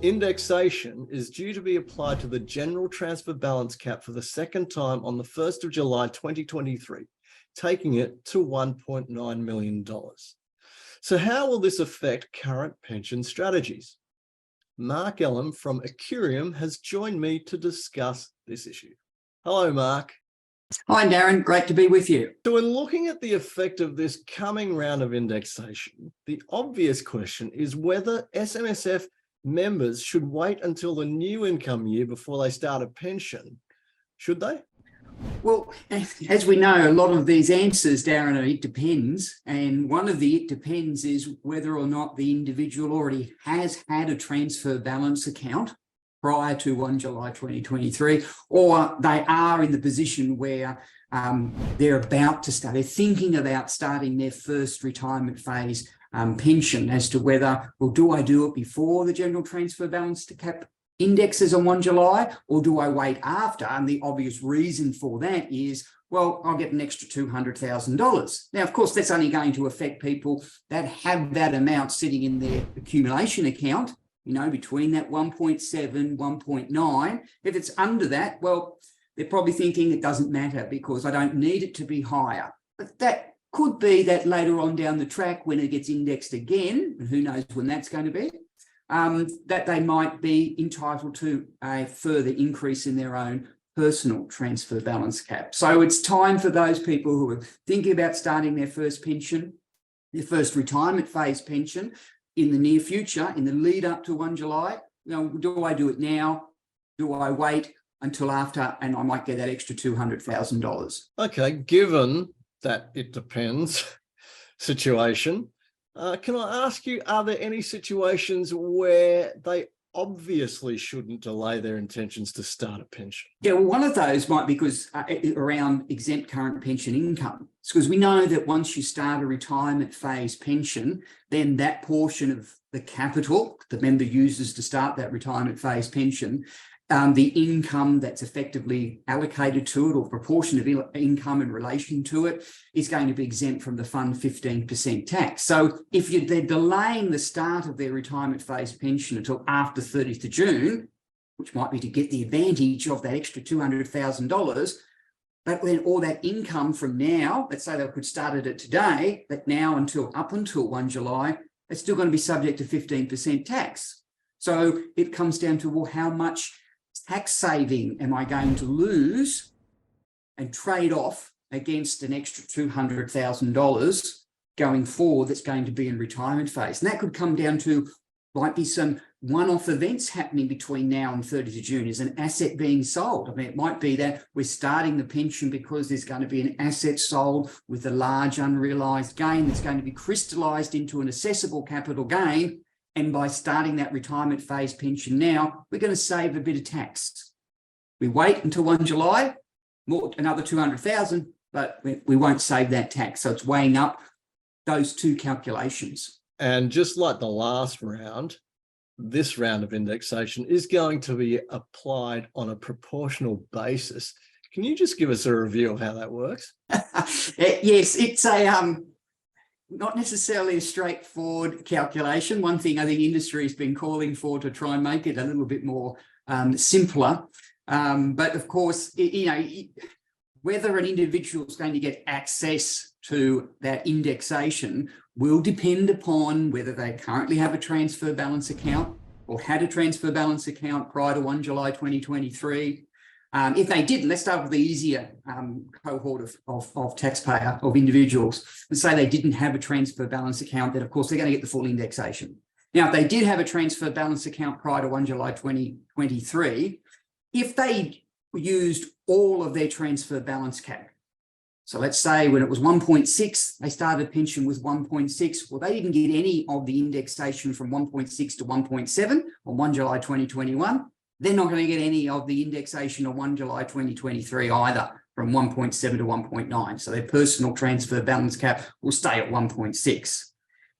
Indexation is due to be applied to the general transfer balance cap for the second time on the 1st of July 2023, taking it to $1.9 million. So how will this affect current pension strategies? Mark Ellum from Accurium has joined me to discuss this issue. Hello, Mark. Hi, Darren. Great to be with you. So in looking at the effect of this coming round of indexation, the obvious question is whether SMSF members should wait until the new income year before they start a pension. Should they? Well, as we know, a lot of these answers, Darren, are it depends. And one of the it depends is whether or not the individual already has had a transfer balance account prior to 1 July 2023, or they are in the position where they're about to start, they're thinking about starting their first retirement phase pension, as to whether, well, do I do it before the general transfer balance to cap indexes on 1 July, or do I wait after? And the obvious reason for that is, well, I'll get an extra $200,000. Now, of course, that's only going to affect people that have that amount sitting in their accumulation account, you know, between that 1.7, 1.9. If it's under that, well, they're probably thinking it doesn't matter because I don't need it to be higher. But that could be that later on down the track, when it gets indexed again, and who knows when that's going to be, that they might be entitled to a further increase in their own personal transfer balance cap. So it's time for those people who are thinking about starting their first pension, their first retirement phase pension in the near future, in the lead up to 1 July, you know, do I do it now? Do I wait until after, and I might get that extra $200,000? Okay, given that it depends situation, can I ask you, are there any situations where they obviously shouldn't delay their intentions to start a pension? Yeah, well, one of those might be because around exempt current pension income. It's because we know that once you start a retirement phase pension, then that portion of the capital the member uses to start that retirement phase pension, the income that's effectively allocated to it, or proportion of income in relation to it, is going to be exempt from the fund 15% tax. So if they're delaying the start of their retirement phase pension until after 30th of June, which might be to get the advantage of that extra $200,000, but then all that income from now, let's say they could start it today, but now up until 1 July, it's still going to be subject to 15% tax. So it comes down to, well, how much tax saving am I going to lose and trade off against an extra $200,000 going forward that's going to be in retirement phase? And that could come down to, might be some one-off events happening between now and 30th of June. Is an asset being sold? I mean, it might be that we're starting the pension because there's going to be an asset sold with a large unrealised gain that's going to be crystallised into an assessable capital gain. And by starting that retirement phase pension now, we're going to save a bit of tax. We wait until 1 July, another 200,000, but we won't save that tax. So it's weighing up those two calculations. And just like the last round, this round of indexation is going to be applied on a proportional basis. Can you just give us a review of how that works? Yes, it's a not necessarily a straightforward calculation. One thing I think industry has been calling for to try and make it a little bit more simpler. But of course, whether an individual is going to get access to that indexation will depend upon whether they currently have a transfer balance account or had a transfer balance account prior to 1 July 2023. If they didn't, let's start with the easier cohort of taxpayer, of individuals. Let's say they didn't have a transfer balance account, then of course they're going to get the full indexation. Now, if they did have a transfer balance account prior to 1 July 2023, if they used all of their transfer balance cap, so let's say when it was 1.6, they started pension with 1.6. Well, they didn't get any of the indexation from 1.6 to 1.7 on 1 July 2021. They're not going to get any of the indexation on 1 July 2023 either, from 1.7 to 1.9. So their personal transfer balance cap will stay at 1.6.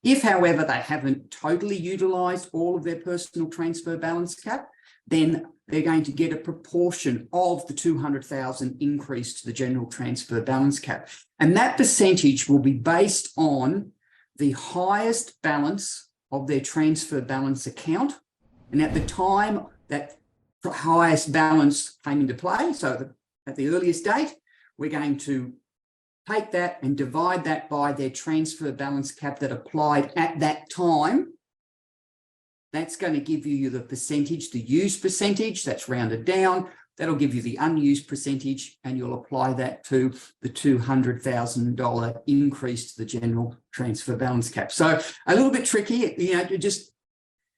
If, however, they haven't totally utilised all of their personal transfer balance cap, then they're going to get a proportion of the 200,000 increase to the general transfer balance cap. And that percentage will be based on the highest balance of their transfer balance account And at the time that highest balance came into play, so at the earliest date, we're going to take that and divide that by their transfer balance cap that applied at that time. That's going to give you the percentage, the used percentage, that's rounded down. That'll give you the unused percentage, and you'll apply that to the $200,000 increase to the general transfer balance cap. So a little bit tricky,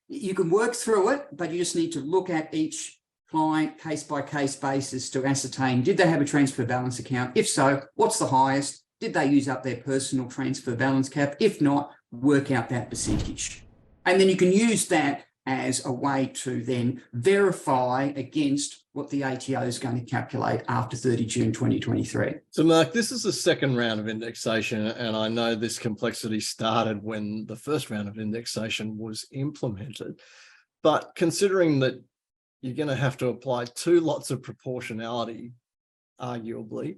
you can work through it, but you just need to look at each client case by case basis to ascertain, did they have a transfer balance account? If so, what's the highest? Did they use up their personal transfer balance cap? If not, work out that percentage. And then you can use that as a way to then verify against what the ATO is going to calculate after 30 June 2023. So Mark, this is the second round of indexation, and I know this complexity started when the first round of indexation was implemented. But considering that you're going to have to apply two lots of proportionality, arguably,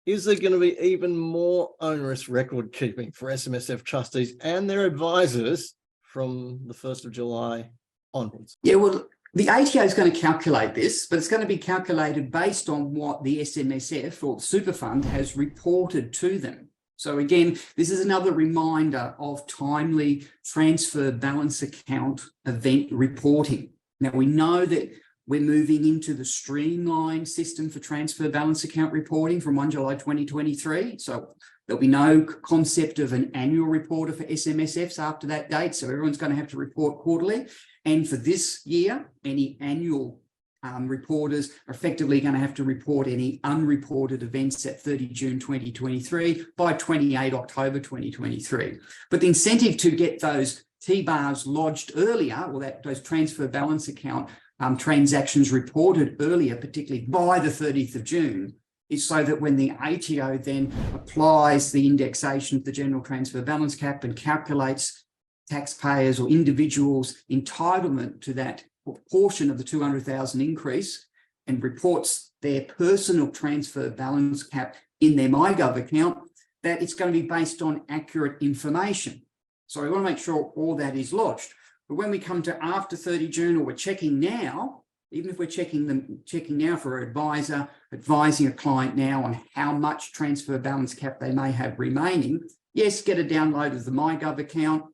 is there going to be even more onerous record keeping for SMSF trustees and their advisors from the 1st of July onwards? Yeah, well, the ATO is going to calculate this, but it's going to be calculated based on what the SMSF or the super fund has reported to them. So again, this is another reminder of timely transfer balance account event reporting. Now, we know that we're moving into the streamlined system for transfer balance account reporting from 1 July 2023. So there'll be no concept of an annual reporter for SMSFs after that date. So everyone's going to have to report quarterly. And for this year, any annual reporters are effectively going to have to report any unreported events at 30 June 2023 by 28 October 2023. But the incentive to get those TBARs lodged earlier, or those transfer balance account transactions reported earlier, particularly by the 30th of June, is so that when the ATO then applies the indexation of the general transfer balance cap and calculates taxpayers or individuals' entitlement to that portion of the 200,000 increase and reports their personal transfer balance cap in their MyGov account, that it's going to be based on accurate information. So we want to make sure all that is lodged. But when we come to after 30 June, or we're checking now, even if we're checking now for an advisor, advising a client now on how much transfer balance cap they may have remaining, yes, get a download of the MyGov account,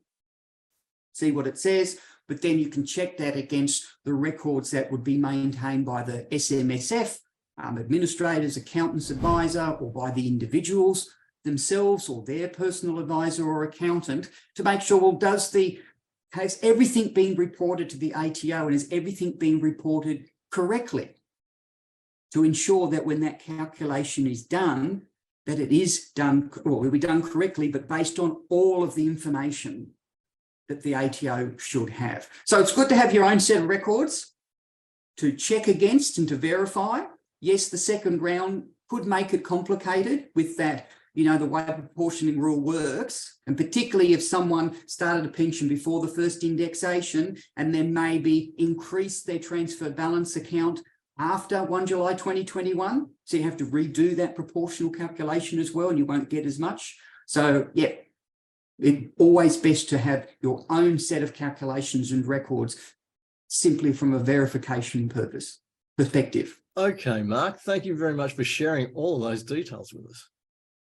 see what it says, but then you can check that against the records that would be maintained by the SMSF, administrators, accountants, advisor, or by the individuals themselves or their personal advisor or accountant, to make sure, well, has everything been reported to the ATO, and is everything being reported correctly, to ensure that when that calculation is done, that it is done, or will be done correctly, but based on all of the information that the ATO should have. So it's good to have your own set of records to check against and to verify. Yes, the second round could make it complicated with that, the way the proportioning rule works, and particularly if someone started a pension before the first indexation and then maybe increased their transfer balance account after 1 July 2021. So you have to redo that proportional calculation as well, and you won't get as much. So yeah, it's always best to have your own set of calculations and records simply from a verification perspective. Okay, Mark, thank you very much for sharing all of those details with us.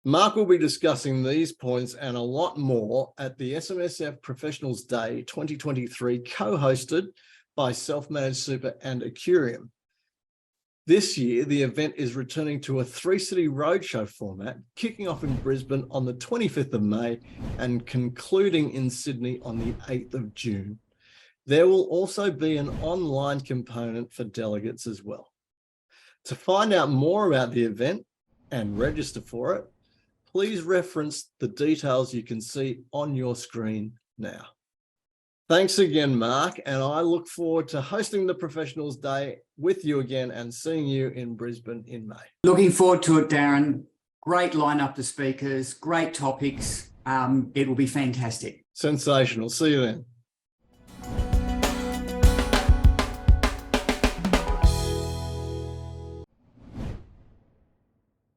Mark will be discussing these points and a lot more at the SMSF Professionals Day 2023, co-hosted by Self-Managed Super and Accurium. This year, the event is returning to a 3-city roadshow format, kicking off in Brisbane on the 25th of May and concluding in Sydney on the 8th of June. There will also be an online component for delegates as well. To find out more about the event and register for it, please reference the details you can see on your screen now. Thanks again, Mark, and I look forward to hosting the Professionals Day with you again and seeing you in Brisbane in May. Looking forward to it, Darren. Great lineup of speakers, great topics. It will be fantastic. Sensational. See you then.